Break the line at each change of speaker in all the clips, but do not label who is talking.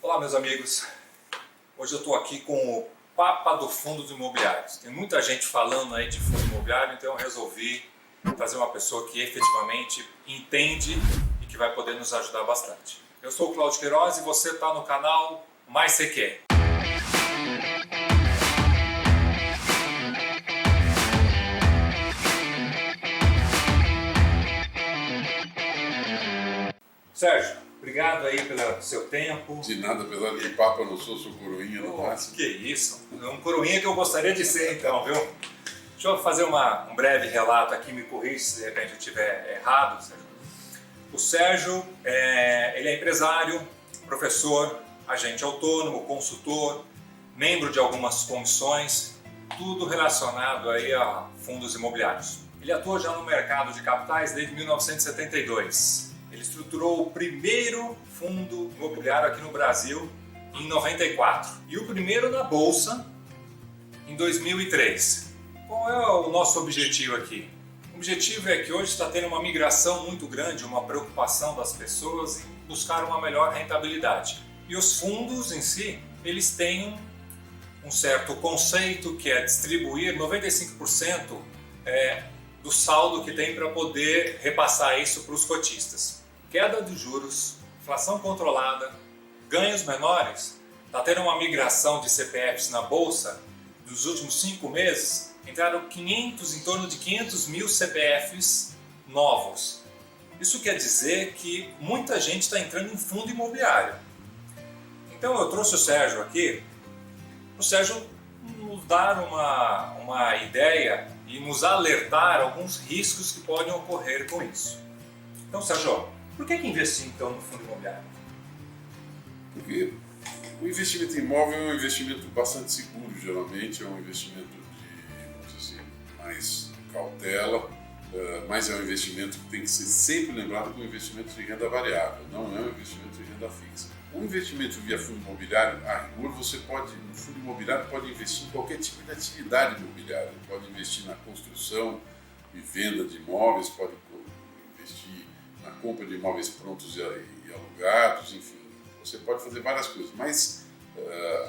Olá, meus amigos. Hoje eu estou aqui com o Papa do Fundos Imobiliários. Tem muita gente falando aí de fundo imobiliário, então eu resolvi trazer uma pessoa que efetivamente entende e que vai poder nos ajudar bastante. Eu sou o Cláudio Queiroz e você está no canal Mais Você Quer. Sérgio, obrigado aí pelo seu tempo.
De nada, apesar de Papa, eu não sou coroinha no máximo.
Que isso, é um coroinha que eu gostaria de ser então, viu? Deixa eu fazer um breve relato aqui, me corrija se de repente eu estiver errado, Sérgio. O Sérgio, ele é empresário, professor, agente autônomo, consultor, membro de algumas comissões, tudo relacionado aí a fundos imobiliários. Ele atua já no mercado de capitais desde 1972. Ele estruturou o primeiro fundo imobiliário aqui no Brasil em 94 e o primeiro na Bolsa em 2003. Qual é o nosso objetivo aqui? O objetivo é que hoje está tendo uma migração muito grande, uma preocupação das pessoas em buscar uma melhor rentabilidade. E os fundos em si, eles têm um certo conceito que é distribuir 95% do saldo que tem para poder repassar isso para os cotistas. Queda de juros, inflação controlada, ganhos menores, está tendo uma migração de CPFs na Bolsa. Dos últimos 5 meses, entraram em torno de 500 mil CPFs novos. Isso quer dizer que muita gente está entrando em fundo imobiliário. Então eu trouxe o Sérgio aqui, o Sérgio nos dar uma ideia e nos alertar alguns riscos que podem ocorrer com isso. Então, Sérgio, por que investir então no fundo imobiliário?
Porque o investimento em imóvel é um investimento bastante seguro, geralmente, é um investimento de, vamos dizer, mais cautela, mas é um investimento que tem que ser sempre lembrado como um investimento de renda variável, não é um investimento de renda fixa. Um investimento via fundo imobiliário, a rigor, no fundo imobiliário pode investir em qualquer tipo de atividade imobiliária, pode investir na construção e venda de imóveis, pode investir na compra de imóveis prontos e alugados, enfim, você pode fazer várias coisas, mas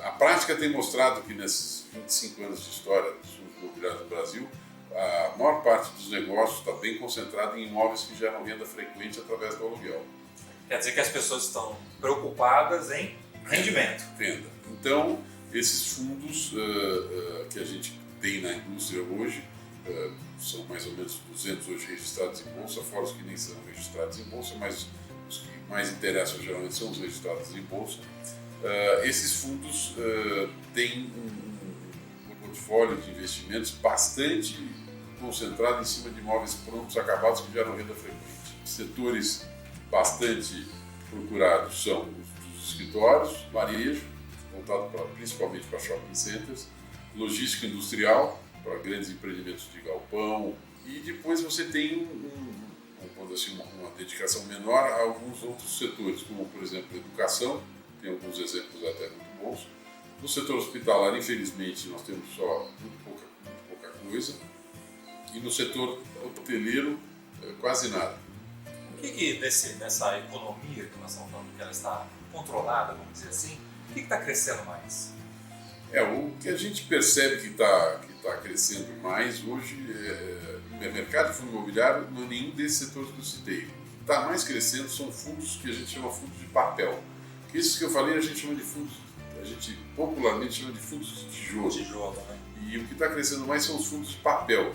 a prática tem mostrado que nesses 25 anos de história dos fundos imobiliários do Brasil, a maior parte dos negócios está bem concentrada em imóveis que geram renda frequente através do aluguel.
Quer dizer que as pessoas estão preocupadas em rendimento.
Renda. Então, esses fundos que a gente tem na indústria hoje, são mais ou menos 200 hoje registrados em bolsa, fora os que nem são registrados em bolsa, mas os que mais interessam geralmente são os registrados em bolsa. Esses fundos têm um portfólio de investimentos bastante concentrado em cima de imóveis prontos, acabados, que geram renda frequente. Setores bastante procurados são os dos escritórios, varejo, voltado principalmente para shopping centers, logística industrial, para grandes empreendimentos de galpão, e depois você tem uma dedicação menor a alguns outros setores, como por exemplo educação, tem alguns exemplos até muito bons. No setor hospitalar, infelizmente, nós temos só muito pouca coisa, e no setor hoteleiro, quase nada.
O que nessa economia que nós estamos falando, que ela está controlada, vamos dizer assim, o que está crescendo mais?
O que a gente percebe que está crescendo mais hoje no mercado de fundo imobiliário não é nenhum desses setores que eu citei. O que está mais crescendo são fundos que a gente chama fundos de papel. Que esses que eu falei a gente chama de fundos, a gente popularmente chama de fundos de tijolo.
Né?
E o que está crescendo mais são os fundos de papel.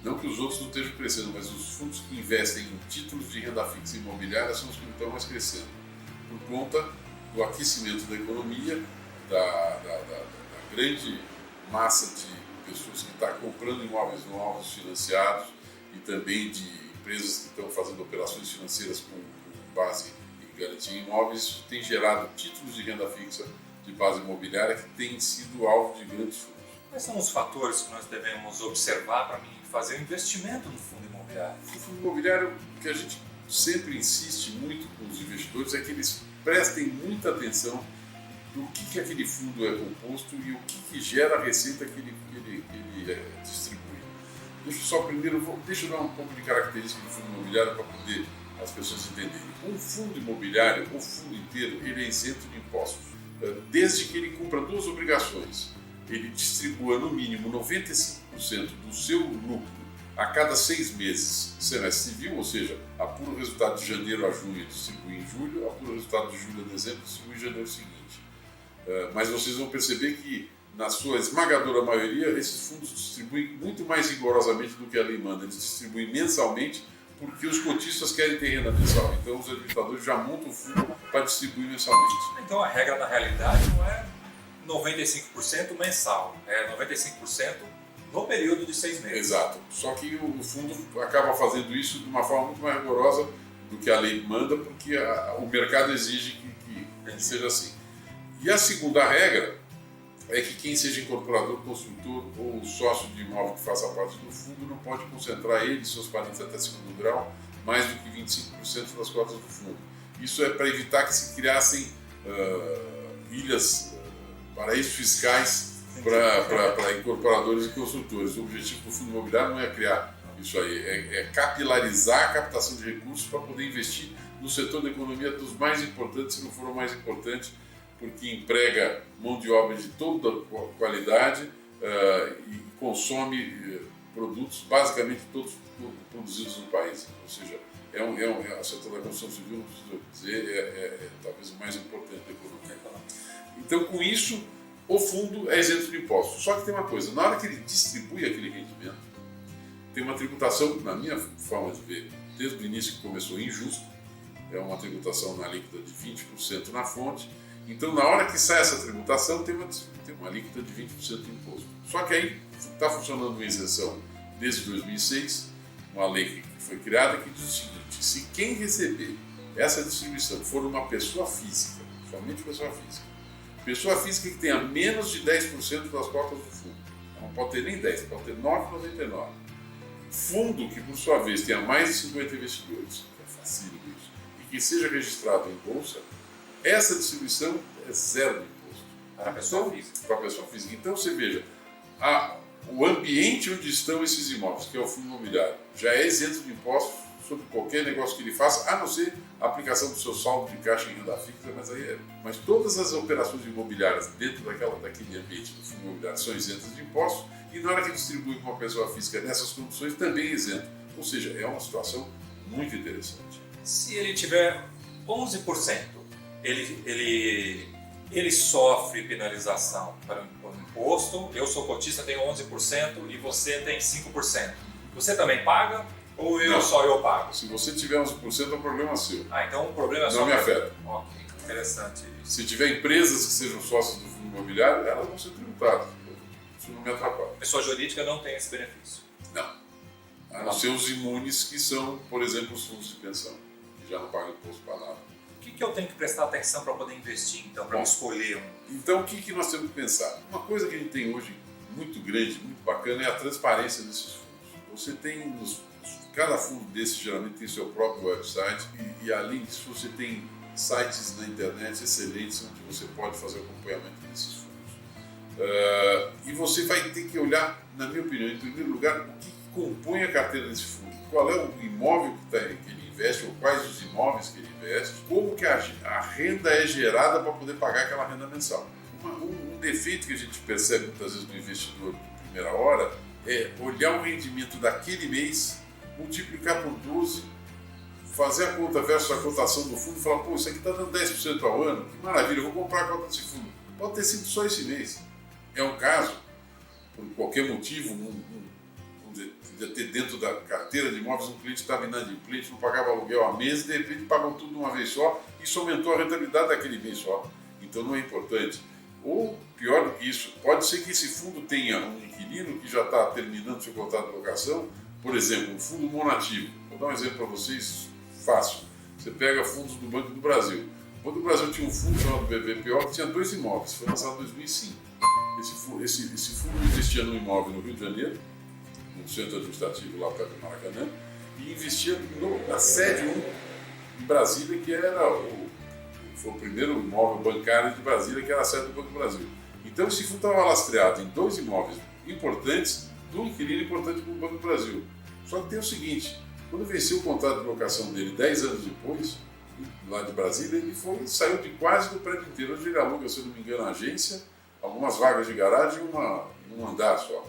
Não que os outros não estejam crescendo, mas os fundos que investem em títulos de renda fixa imobiliária são os que estão mais crescendo. Por conta do aquecimento da economia, da grande massa de pessoas que está comprando imóveis novos, financiados, e também de empresas que estão fazendo operações financeiras com base em garantia em imóveis. Isso tem gerado títulos de renda fixa de base imobiliária que têm sido alvo de grandes fundos.
Quais são os fatores que nós devemos observar para fazer um investimento no fundo imobiliário?
O fundo imobiliário, que a gente sempre insiste muito com os investidores, é que eles prestem muita atenção do que aquele fundo é composto e o que gera a receita que ele distribui. Deixa eu dar um pouco de característica do fundo imobiliário para poder as pessoas entenderem. Um fundo imobiliário, o fundo inteiro, ele é isento de impostos. desde que ele cumpra duas obrigações. Ele distribua no mínimo 95% do seu lucro a cada 6 meses semestre civil, ou seja, apura o resultado de janeiro a junho e distribui em julho, apura o resultado de julho a dezembro e distribui em janeiro seguinte. Mas vocês vão perceber que, na sua esmagadora maioria, esses fundos distribuem muito mais rigorosamente do que a lei manda. Eles distribuem mensalmente porque os cotistas querem ter renda mensal. Então os administradores já montam o fundo para distribuir mensalmente.
Então a regra, na realidade, não é 95% mensal, é 95% no período de 6 meses.
Exato. Só que o fundo acaba fazendo isso de uma forma muito mais rigorosa do que a lei manda, porque o mercado exige que seja assim. E a segunda regra é que quem seja incorporador, construtor ou sócio de imóvel que faça parte do fundo não pode concentrar ele e seus parentes até segundo grau mais do que 25% das cotas do fundo. Isso é para evitar que se criassem ilhas, paraísos fiscais para incorporadores e construtores. O objetivo do fundo imobiliário não é criar isso aí, é capilarizar a captação de recursos para poder investir no setor da economia dos mais importantes, se não for o mais importante, porque emprega mão de obra de toda qualidade e consome produtos, basicamente todos produzidos no país. Ou seja, o setor da construção civil, não preciso dizer, talvez o mais importante da economia. Então, com isso, o fundo é isento de impostos. Só que tem uma coisa, na hora que ele distribui aquele rendimento, tem uma tributação, na minha forma de ver, desde o início que começou injusto, é uma tributação na alíquota de 20% na fonte. Então, na hora que sai essa tributação, tem uma alíquota de 20% de imposto. Só que aí está funcionando uma isenção desde 2006, uma lei que foi criada que diz o seguinte: se quem receber essa distribuição for uma pessoa física, somente pessoa física que tenha menos de 10% das cotas do fundo, não pode ter nem 10, pode ter 9,99. Fundo que, por sua vez, tenha mais de 50 investidores, que é facílimo isso, e que seja registrado em bolsa, essa distribuição é zero de imposto.
Para a pessoa física.
Para a pessoa física. Então você veja, o ambiente onde estão esses imóveis, que é o fundo imobiliário, já é isento de impostos sobre qualquer negócio que ele faça, a não ser a aplicação do seu saldo de caixa em renda fixa, mas todas as operações imobiliárias dentro daquele ambiente do fundo imobiliário são isentas de impostos, e na hora que distribui com uma pessoa física nessas condições também é isento. Ou seja, é uma situação muito interessante.
Se ele tiver 11%, ele sofre penalização para o imposto. Eu sou cotista, tenho 11% e você tem 5%. Você também paga ou só eu pago?
Se você tiver 11%, é um problema seu.
Então o problema é só...
Não me afeta.
Ok, interessante isso.
Se tiver empresas que sejam sócios do fundo imobiliário, elas vão ser tributadas. Isso não me atrapalha.
Pessoa jurídica não tem esse benefício?
Não. A não ser os imunes, que são, por exemplo, os fundos de pensão, que já não pagam imposto para nada.
O que eu tenho que prestar atenção para poder investir, então, para escolher um?
Então, o que nós temos que pensar? Uma coisa que a gente tem hoje muito grande, muito bacana, é a transparência desses fundos. Você tem, cada fundo desses geralmente tem seu próprio website e além disso, você tem sites na internet excelentes onde você pode fazer o acompanhamento desses fundos. E você vai ter que olhar, na minha opinião, em primeiro lugar, o que compõe a carteira desse fundo. Qual é o imóvel que ele investe, ou quais os imóveis que ele investe, como que a renda é gerada para poder pagar aquela renda mensal. Um defeito que a gente percebe muitas vezes no investidor de primeira hora é olhar o rendimento daquele mês, multiplicar por 12, fazer a conta versus a cotação do fundo e falar, pô, isso aqui está dando 10% ao ano, que maravilha, eu vou comprar a cota desse fundo. Pode ter sido só esse mês. É um caso, por qualquer motivo, de ter dentro da carteira de imóveis um cliente estava inadimplente, não pagava aluguel há meses, de repente pagou tudo de uma vez só, isso aumentou a rentabilidade daquele mês só. Então não é importante. Ou, pior do que isso, pode ser que esse fundo tenha um inquilino que já está terminando seu contrato de locação, por exemplo, um fundo monativo. Vou dar um exemplo para vocês fácil. Você pega fundos do Banco do Brasil. O Banco do Brasil tinha um fundo chamado BBPO que tinha 2 imóveis, foi lançado em 2005. Esse fundo investia num imóvel no Rio de Janeiro, no centro administrativo lá perto do Maracanã, e investia na sede 1 em Brasília, que foi o primeiro imóvel bancário de Brasília, que era a sede do Banco do Brasil. Então esse fundo estava lastreado em 2 imóveis importantes, de um inquilino importante para o Banco do Brasil. Só que tem o seguinte, quando venceu o contrato de locação dele 10 anos depois, lá de Brasília, ele saiu de quase do prédio inteiro. Hoje ele aluga, se eu não me engano, a agência, algumas vagas de garagem e um andar só.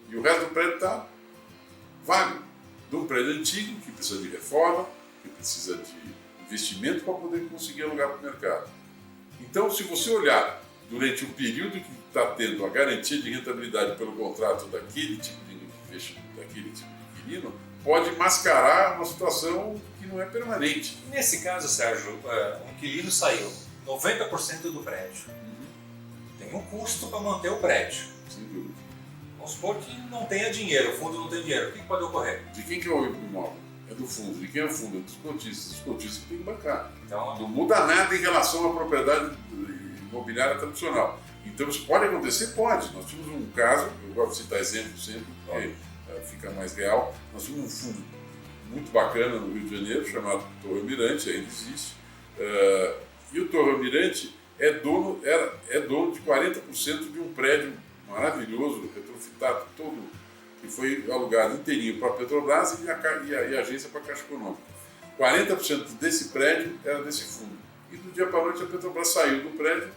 E o resto do prédio está vago. De um prédio antigo, que precisa de reforma, que precisa de investimento para poder conseguir alugar para o mercado. Então, se você olhar durante o período que está tendo a garantia de rentabilidade pelo contrato daquele tipo de inquilino, pode mascarar uma situação que não é permanente.
Nesse caso, Sérgio, o inquilino saiu 90% do prédio. Tem um custo para manter o prédio.
Sem dúvida.
Vamos supor que não tenha dinheiro, o fundo não tem dinheiro. O que pode ocorrer?
De quem que é o imóvel? É do fundo. De quem é o fundo? É dos cotistas. Os cotistas têm que bancar.
Então,
não muda nada em relação à propriedade imobiliária tradicional. Então isso pode acontecer? Pode. Nós tínhamos um caso, eu gosto de citar exemplos sempre, porque fica mais real. Nós tínhamos um fundo muito bacana no Rio de Janeiro, chamado Torre Almirante, ainda existe. E o Torre Almirante é dono de 40% de um prédio maravilhoso, retrofitado todo, que foi alugado inteirinho para a Petrobras e a agência para a Caixa Econômica. 40% desse prédio era desse fundo. E do dia para a noite a Petrobras saiu do prédio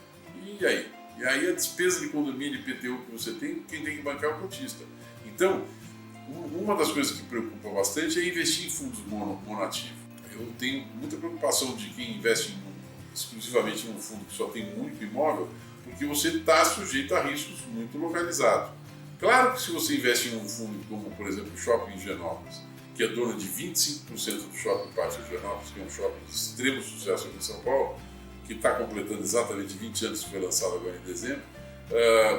e aí? E aí a despesa de condomínio e IPTU que você tem, quem tem que bancar é o cotista. Então, uma das coisas que preocupa bastante é investir em fundos monoativos. Eu tenho muita preocupação de quem investe exclusivamente num fundo que só tem um único imóvel, porque você está sujeito a riscos muito localizados. Claro que se você investe em um fundo como, por exemplo, o Shopping Higienópolis, que é dona de 25% do Shopping Pátio Higienópolis, que é um shopping de extremo sucesso aqui em São Paulo, que está completando exatamente 20 anos, que foi lançado agora em dezembro,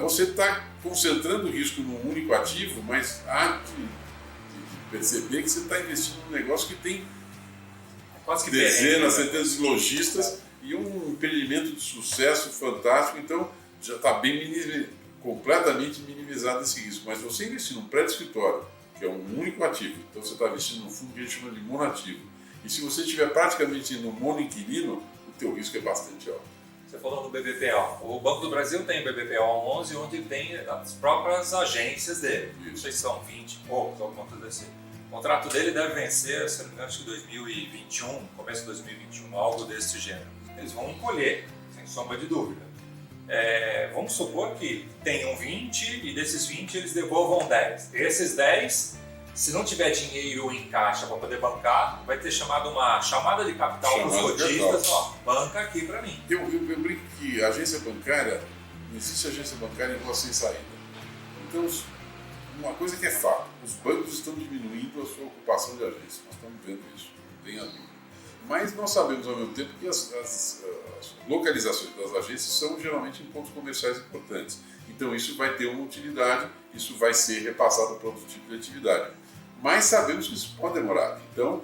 você está concentrando o risco num único ativo, mas há de perceber que você está investindo num negócio que tem
quase que
dezenas, centenas de lojistas e um empreendimento de sucesso fantástico, então já está bem completamente minimizado esse risco. Mas você investir num prédio escritório, que é um único ativo, então você está investindo num fundo que a gente chama de monoativo, e se você estiver praticamente no monoinquilino, o teu risco é bastante alto.
Você falou do BBPO. O Banco do Brasil tem o BBPO 11, onde tem as próprias agências dele. Não sei se são 20 poucos, alguma coisa assim. O contrato dele deve vencer, se não me engano, acho que 2021, começo de 2021, algo desse gênero. Eles vão encolher, sem sombra de dúvida. Vamos supor que tenham 20 e desses 20 eles devolvam 10. Esses 10, se não tiver dinheiro em caixa para poder bancar, vai ter uma chamada de capital para os cotistas, banca aqui para mim.
Eu brinco que a agência bancária, não existe agência bancária igual sem saída. Então, uma coisa que é fato, os bancos estão diminuindo a sua ocupação de agência, nós estamos vendo isso, não tenha dúvida. Mas nós sabemos ao mesmo tempo que as localizações das agências são geralmente em pontos comerciais importantes. Então isso vai ter uma utilidade, isso vai ser repassado para outro tipo de atividade. Mas sabemos que isso pode demorar. Então,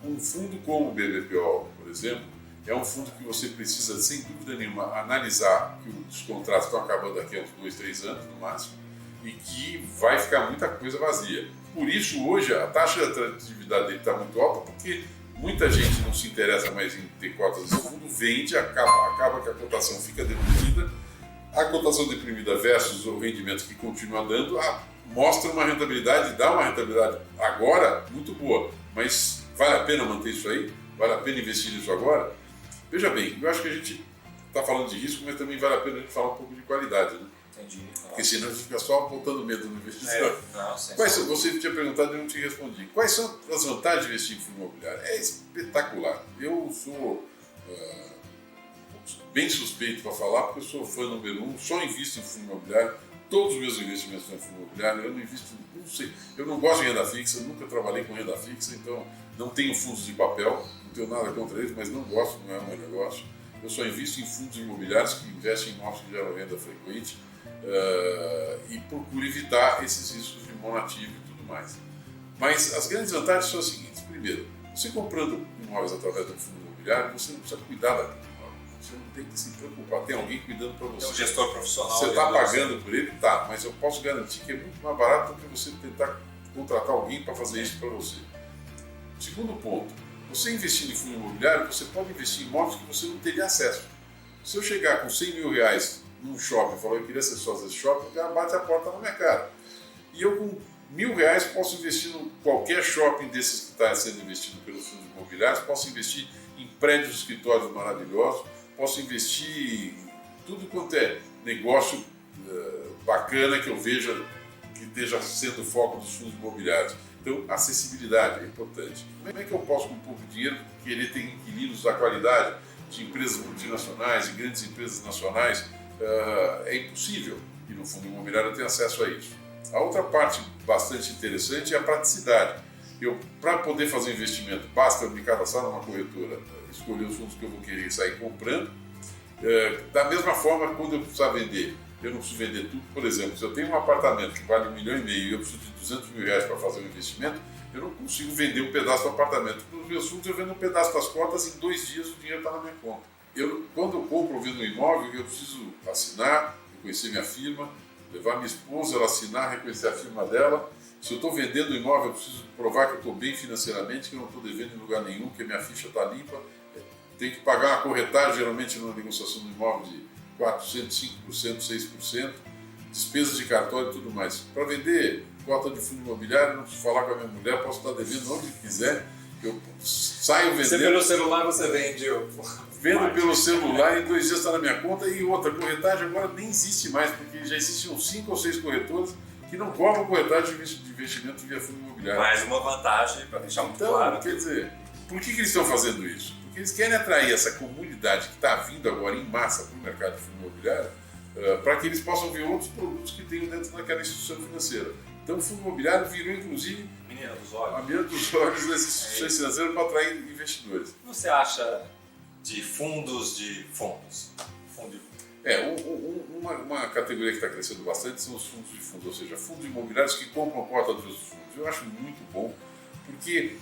um fundo como o BBPO, por exemplo, é um fundo que você precisa, sem dúvida nenhuma, analisar que os contratos estão acabando daqui a uns 2, 3 anos no máximo, e que vai ficar muita coisa vazia. Por isso, hoje, a taxa de atratividade dele está muito alta, porque muita gente não se interessa mais em ter cotas desse fundo, vende, acaba que a cotação fica deprimida. A cotação deprimida versus o rendimento que continua dando, mostra uma rentabilidade, dá uma rentabilidade agora muito boa. Mas vale a pena manter isso aí? Vale a pena investir nisso agora? Veja bem, eu acho que a gente está falando de risco, mas também vale a pena a gente falar um pouco de qualidade, né?
Entendi.
Porque senão a gente fica só botando medo no investidor. Você tinha perguntado e eu não te respondi. Quais são as vantagens de investir em fundo imobiliário? É espetacular. Eu sou bem suspeito para falar, porque eu sou fã número 1, só invisto em fundo imobiliário. Todos os meus investimentos são em fundo imobiliário. Eu não invisto, não sei. Eu não gosto de renda fixa, nunca trabalhei com renda fixa, então não tenho fundos de papel, não tenho nada contra eles, mas não gosto, não é o meu negócio. Eu só invisto em fundos imobiliários que investem em imóveis que geram renda frequente. E procuro evitar esses riscos de monoativo e tudo mais. Mas as grandes vantagens são as seguintes. Primeiro, você comprando imóveis através do fundo imobiliário, você não precisa cuidar daquele imóvel. Você não tem que se preocupar. Tem alguém cuidando para você.
Tem um gestor profissional.
Você está pagando por ele? Tá, mas eu posso garantir que é muito mais barato do que você tentar contratar alguém para fazer isso para você. Segundo ponto, você investindo em fundo imobiliário, você pode investir em imóveis que você não teria acesso. Se eu chegar com 100 mil reais num shopping, falou eu queria ser sócio desse shopping, o cara bate a porta na minha cara. E eu com R$1.000 posso investir em qualquer shopping desses que está sendo investido pelos fundos imobiliários, posso investir em prédios, escritórios maravilhosos, posso investir em tudo quanto é negócio bacana que eu veja que esteja sendo o foco dos fundos imobiliários. Então, acessibilidade é importante. Como é que eu posso, com pouco dinheiro, querer ter inquilinos da qualidade de empresas multinacionais, de grandes empresas nacionais? É impossível. E no fundo imobiliário eu tenho acesso a isso. A outra parte bastante interessante é a praticidade. Para poder fazer investimento, basta eu me cadastrar numa corretora, escolher os fundos que eu vou querer e sair comprando. Da mesma forma, quando eu precisar vender, eu não preciso vender tudo. Por exemplo, se eu tenho um apartamento que vale R$1,5 milhão e eu preciso de R$200.000 para fazer um investimento, eu não consigo vender um pedaço do apartamento. Nos meus fundos eu vendo um pedaço das cotas, em 2 dias o dinheiro está na minha conta. Quando eu compro ou vendo um imóvel, eu preciso assinar, reconhecer minha firma, levar minha esposa, ela assinar, reconhecer a firma dela. Se eu estou vendendo o imóvel, eu preciso provar que eu estou bem financeiramente, que eu não estou devendo em lugar nenhum, que a minha ficha está limpa. Tenho que pagar uma corretagem, geralmente numa negociação do imóvel, de 4%, 5%, 6%, despesas de cartório e tudo mais. Para vender cota de fundo imobiliário, não preciso falar com a minha mulher, posso estar devendo onde quiser, eu saio vendendo.
Você pelo celular você vende.
Vendo pelo celular, em 2 dias está na minha conta. E outra, corretagem agora nem existe mais, porque já existiam 5 ou 6 corretores que não cobram corretagem de investimento via fundo imobiliário.
Mais uma vantagem, para deixar muito claro.
Quer dizer, por que eles estão fazendo isso? Porque eles querem atrair essa comunidade que está vindo agora em massa para o mercado de fundo imobiliário, para que eles possam ver outros produtos que tem dentro daquela instituição financeira. Então o fundo imobiliário virou, inclusive, a menina dos olhos das instituições financeiras para atrair investidores.
O que você acha de fundos de fundos?
Uma categoria que está crescendo bastante são os fundos de fundos, ou seja, fundos imobiliários que compram a cota dos fundos. Eu acho muito bom, porque,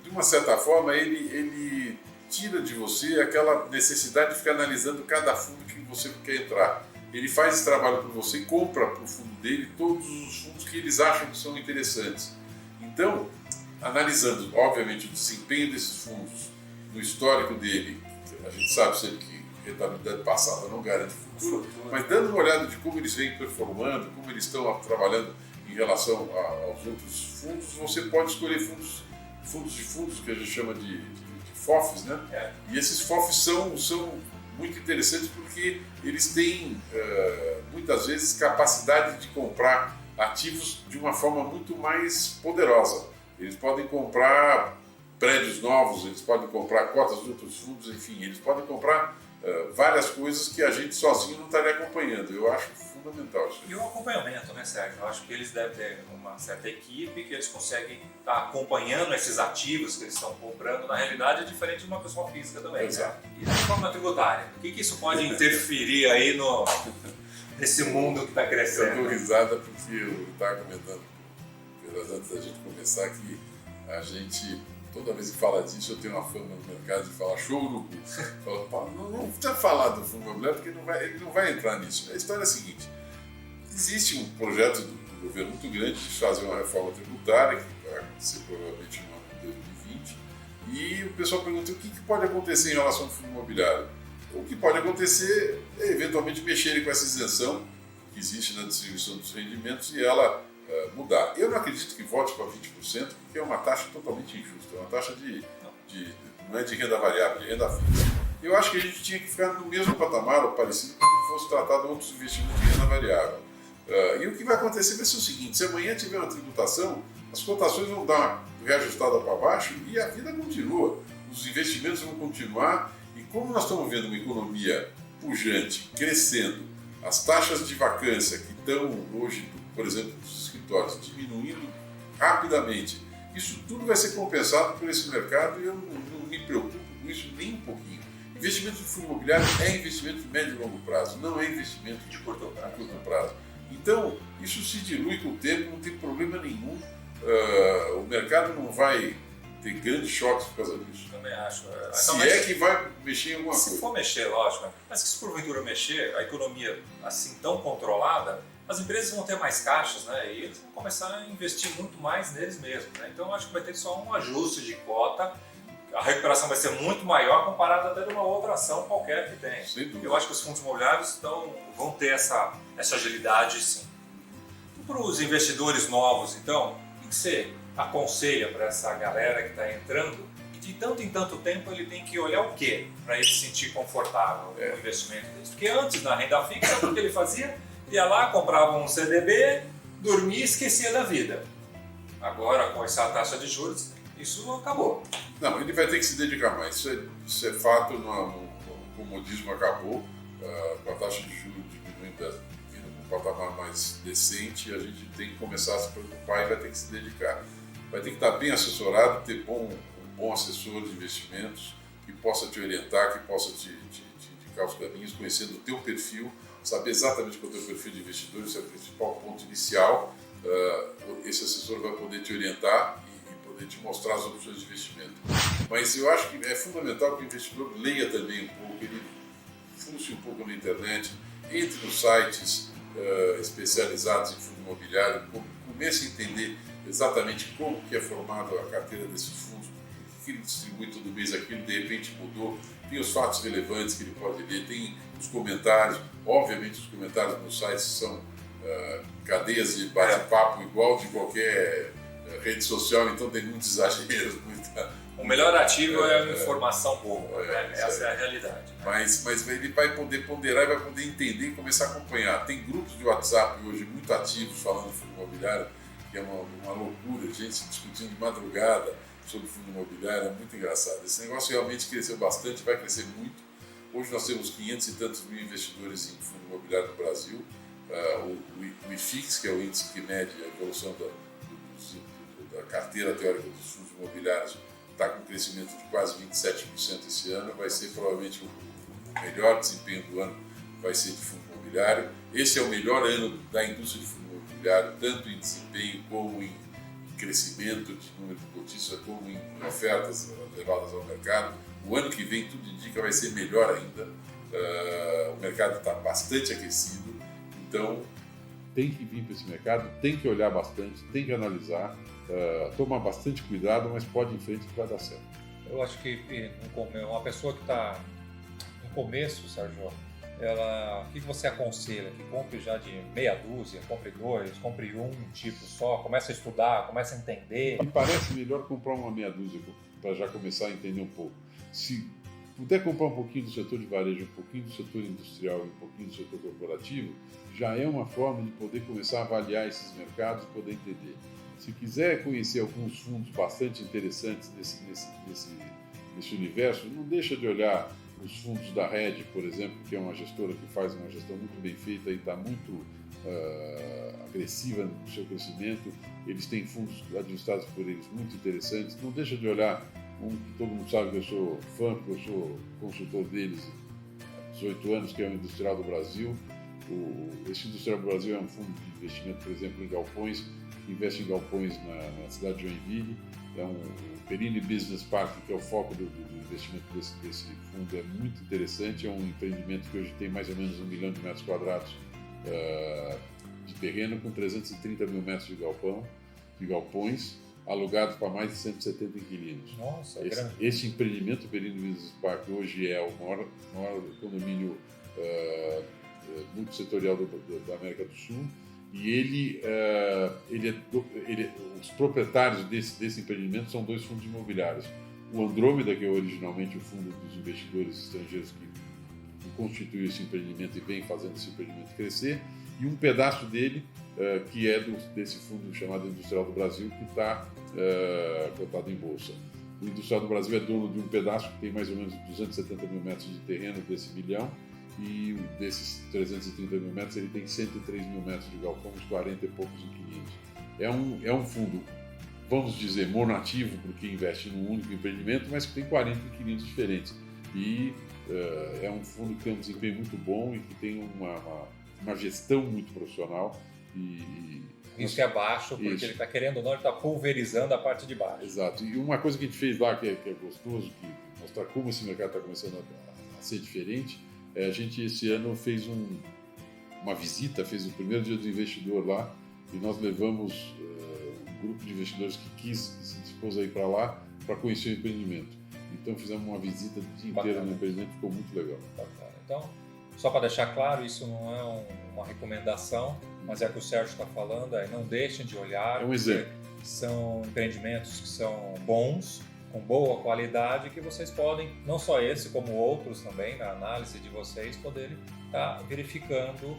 de uma certa forma, ele tira de você aquela necessidade de ficar analisando cada fundo que você quer entrar. Ele faz esse trabalho para você e compra para o fundo dele todos os fundos que eles acham que são interessantes. Então, analisando, obviamente, o desempenho desses fundos no histórico dele, a gente sabe sempre que rentabilidade passada não garante futuro, mas dando uma olhada de como eles vêm performando, como eles estão trabalhando em relação aos outros fundos, você pode escolher fundos de fundos, que a gente chama de FOFs, né? E esses FOFs são muito interessantes porque eles têm, muitas vezes, capacidade de comprar ativos de uma forma muito mais poderosa. Eles podem comprar prédios novos, eles podem comprar cotas de outros fundos, enfim, eles podem comprar várias coisas que a gente sozinho não estaria acompanhando. Eu acho fundamental isso.
E o acompanhamento, né, Sérgio? Eu acho que eles devem ter uma certa equipe que eles conseguem estar acompanhando esses ativos que eles estão comprando. Na realidade, é diferente de uma pessoa física também.
Exato.
Né? E a forma tributária? O que isso pode interferir aí nesse mundo que está crescendo?
Eu dou risada porque eu estava comentando, antes da gente começar, que a gente, toda vez que fala disso, eu tenho uma fama no mercado de falar show no cu. Não precisa falar do fundo imobiliário porque ele não vai entrar nisso. A história é a seguinte: existe um projeto do governo muito grande de fazer uma reforma tributária, que vai acontecer provavelmente no ano de 2020, e o pessoal pergunta o que pode acontecer em relação ao fundo imobiliário. O que pode acontecer é eventualmente mexerem com essa isenção que existe na distribuição dos rendimentos e ela mudar. Eu não acredito que volte para 20%, porque é uma taxa totalmente injusta, é uma taxa não é de renda variável, de renda fixa. Eu acho que a gente tinha que ficar no mesmo patamar ou parecido quando fosse tratado outros investimentos de renda variável. E o que vai acontecer vai ser o seguinte: se amanhã tiver uma tributação, as cotações vão dar uma reajustada para baixo e a vida continua, os investimentos vão continuar, e como nós estamos vendo uma economia pujante, crescendo, as taxas de vacância que estão hoje, por exemplo, dos escritórios, diminuindo rapidamente, isso tudo vai ser compensado por esse mercado e eu não me preocupo com isso nem um pouquinho. Investimento de fundo imobiliário é investimento de médio e longo prazo, não é investimento de curto prazo. Então, isso se dilui com o tempo, não tem problema nenhum. O mercado não vai ter grandes choques por causa disso.
Também acho.
É que vai mexer em alguma coisa.
Se for mexer, lógico. Mas que se porventura mexer, a economia assim tão controlada, as empresas vão ter mais caixas, né? E eles vão começar a investir muito mais neles mesmos, né? Então, acho que vai ter só um ajuste de cota. A recuperação vai ser muito maior comparada até de uma outra ação qualquer que tem. Eu acho que os fundos imobiliários vão ter essa agilidade, sim. para os investidores novos, então, o que você aconselha para essa galera que está entrando? E de tanto em tanto tempo ele tem que olhar o quê para ele se sentir confortável no investimento desse? Porque antes, na renda fixa, o que ele fazia? Ia lá, comprava um CDB, dormia e esquecia da vida. Agora, com essa taxa de juros, isso acabou.
Não, ele vai ter que se dedicar mais. Isso é fato, o comodismo acabou, com a taxa de juros diminuindo para um patamar mais decente, a gente tem que começar a se preocupar e vai ter que se dedicar. Vai ter que estar bem assessorado, ter um bom assessor de investimentos que possa te orientar, que possa te indicar os caminhos, conhecendo o teu perfil, saber exatamente qual é o teu perfil de investidor, esse é o principal ponto inicial. Esse assessor vai poder te orientar e poder te mostrar as opções de investimento. Mas eu acho que é fundamental que o investidor leia também um pouco, ele fuce um pouco na internet, entre nos sites especializados em fundo imobiliário, comece a entender exatamente como que é formada a carteira desses fundos, o que ele distribui todo mês, aquilo de repente mudou, tem os fatos relevantes que ele pode ler, tem os comentários, obviamente os comentários nos sites são cadeias de bate-papo igual de qualquer rede social, então tem muitos exageros,
O melhor ativo é a informação boa, né? Essa é a realidade. Né?
Mas ele vai poder ponderar e vai poder entender e começar a acompanhar. Tem grupos de WhatsApp hoje muito ativos falando de fundo imobiliário, que é uma loucura, gente discutindo de madrugada sobre fundo imobiliário, é muito engraçado. Esse negócio realmente cresceu bastante, vai crescer muito. Hoje nós temos 500 e tantos mil investidores em fundo imobiliário no Brasil. O IFIX, que é o índice que mede a evolução da carteira teórica dos fundos imobiliários, está com um crescimento de quase 27% esse ano, vai ser provavelmente o melhor desempenho do ano, vai ser de fundo imobiliário. Esse é o melhor ano da indústria de fundo imobiliário, tanto em desempenho como em crescimento de número de cotistas, como em ofertas levadas ao mercado. O ano que vem, tudo indica, vai ser melhor ainda. O mercado está bastante aquecido, então tem que vir para esse mercado, tem que olhar bastante, tem que analisar, tomar bastante cuidado, mas pode ir em frente que vai dar certo.
Eu acho que uma pessoa que está no começo, Sérgio, o que você aconselha? Que compre já de meia dúzia, compre dois, compre um tipo só, comece a estudar, comece a entender?
Me parece melhor comprar uma meia dúzia para já começar a entender um pouco. Se puder comprar um pouquinho do setor de varejo, um pouquinho do setor industrial e um pouquinho do setor corporativo, já é uma forma de poder começar a avaliar esses mercados e poder entender. Se quiser conhecer alguns fundos bastante interessantes nesse universo, não deixa de olhar os fundos da Red, por exemplo, que é uma gestora que faz uma gestão muito bem feita e está muito agressiva no seu crescimento. Eles têm fundos administrados por eles muito interessantes. Não deixa de olhar que todo mundo sabe que eu sou fã, porque eu sou consultor deles há 18 anos, que é o Industrial do Brasil. Esse Industrial do Brasil é um fundo de investimento, por exemplo, em galpões, que investe em galpões na cidade de Joinville. O Perini Business Park, que é o foco do investimento desse fundo, é muito interessante. É um empreendimento que hoje tem mais ou menos 1 milhão de metros quadrados de terreno, com 330 mil metros de galpões, alugados para mais de 170 inquilinos.
Nossa,
esse empreendimento, o Perini Business Park, hoje é o maior condomínio multissetorial da América do Sul, e os proprietários desse empreendimento são 2 fundos imobiliários. O Andrômeda, que é originalmente o fundo dos investidores estrangeiros que constituiu esse empreendimento e vem fazendo esse empreendimento crescer, e um pedaço dele, que é desse fundo chamado Industrial do Brasil, que está cotado em bolsa. O Industrial do Brasil é dono de um pedaço que tem mais ou menos 270 mil metros de terreno desse milhão, e desses 330 mil metros ele tem 103 mil metros de galpão, uns 40 e poucos inquilinos. É um fundo, vamos dizer, monativo, porque investe num único empreendimento, mas que tem 40 inquilinos diferentes. E é um fundo que tem um desempenho muito bom e que tem uma gestão muito profissional.
Isso é baixo, porque ele está querendo ou não, ele está pulverizando a parte de baixo.
Exato. E uma coisa que a gente fez lá que é gostoso, que mostrar como esse mercado está começando a ser diferente, a gente esse ano fez uma visita, fez o primeiro dia do investidor lá, e nós levamos um grupo de investidores que se dispôs a ir para lá para conhecer o empreendimento. Então fizemos uma visita o dia inteiro no empreendimento, ficou muito legal.
Bacana. Então, Só para deixar claro, isso não é uma recomendação, mas é o que o Sérgio está falando, não deixem de olhar.
É um exemplo.
São empreendimentos que são bons, com boa qualidade, que vocês podem, não só esse, como outros também, na análise de vocês, poderem estar verificando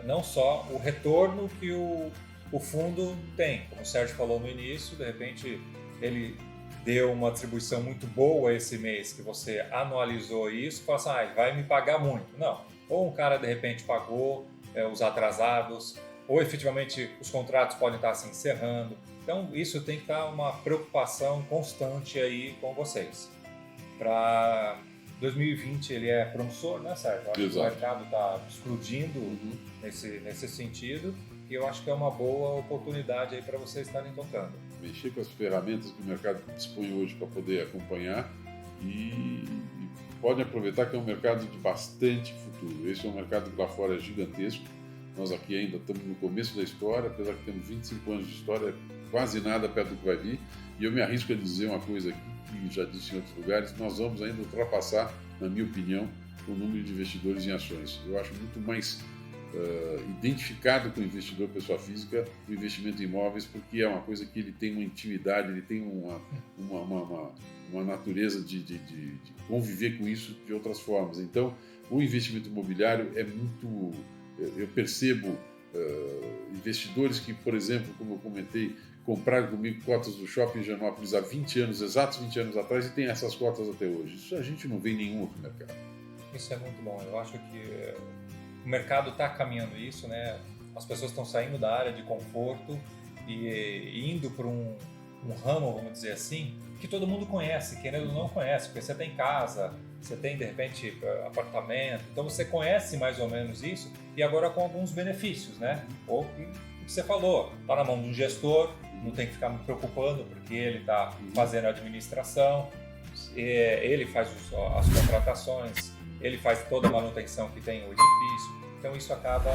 não só o retorno que o fundo tem. Como o Sérgio falou no início, de repente ele deu uma atribuição muito boa esse mês, que você anualizou isso, e fala assim, vai me pagar muito. Não. Ou um cara de repente pagou os atrasados, ou efetivamente os contratos podem estar se encerrando. Então isso tem que estar uma preocupação constante aí com vocês. Para 2020 ele é promissor, né, Sérgio? Acho que o mercado está explodindo nesse sentido, e eu acho que é uma boa oportunidade aí para vocês estarem tocando.
Mexer com as ferramentas que o mercado dispõe hoje para poder acompanhar e podem aproveitar que é um mercado de bastante futuro. Esse é um mercado que lá fora é gigantesco. Nós aqui ainda estamos no começo da história, apesar que temos 25 anos de história, quase nada perto do que vai vir. E eu me arrisco a dizer uma coisa aqui, que já disse em outros lugares, nós vamos ainda ultrapassar, na minha opinião, o número de investidores em ações. Eu acho muito mais identificado com o investidor pessoa física o investimento em imóveis, porque é uma coisa que ele tem uma intimidade, ele tem uma natureza de conviver com isso de outras formas. Então, o investimento imobiliário é muito... Eu percebo investidores que, por exemplo, como eu comentei, compraram comigo cotas do Shopping Higienópolis há 20 anos, exatos 20 anos atrás, e tem essas cotas até hoje. Isso a gente não vê em nenhum outro mercado.
Isso é muito bom. Eu acho que o mercado está caminhando isso, né? As pessoas estão saindo da área de conforto e indo para um ramo, vamos dizer assim, que todo mundo conhece, querendo ou não conhece, porque você tem casa, você tem, de repente, apartamento, então você conhece mais ou menos isso, e agora com alguns benefícios, né? Ou o que você falou, está na mão de um gestor, não tem que ficar me preocupando, porque ele está fazendo a administração, ele faz as contratações, ele faz toda a manutenção que tem o edifício, então isso acaba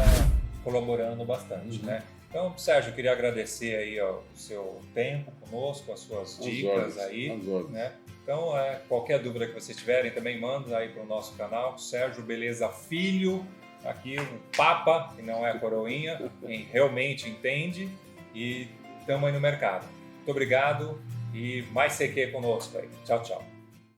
colaborando bastante, né? Então, Sérgio, eu queria agradecer aí o seu tempo conosco, as suas dicas aí, né? Então, qualquer dúvida que vocês tiverem, também manda aí para o nosso canal, Sérgio Beleza Filho, aqui um papa, que não é coroinha, quem realmente entende, e estamos aí no mercado. Muito obrigado e mais CQ conosco aí. Tchau, tchau.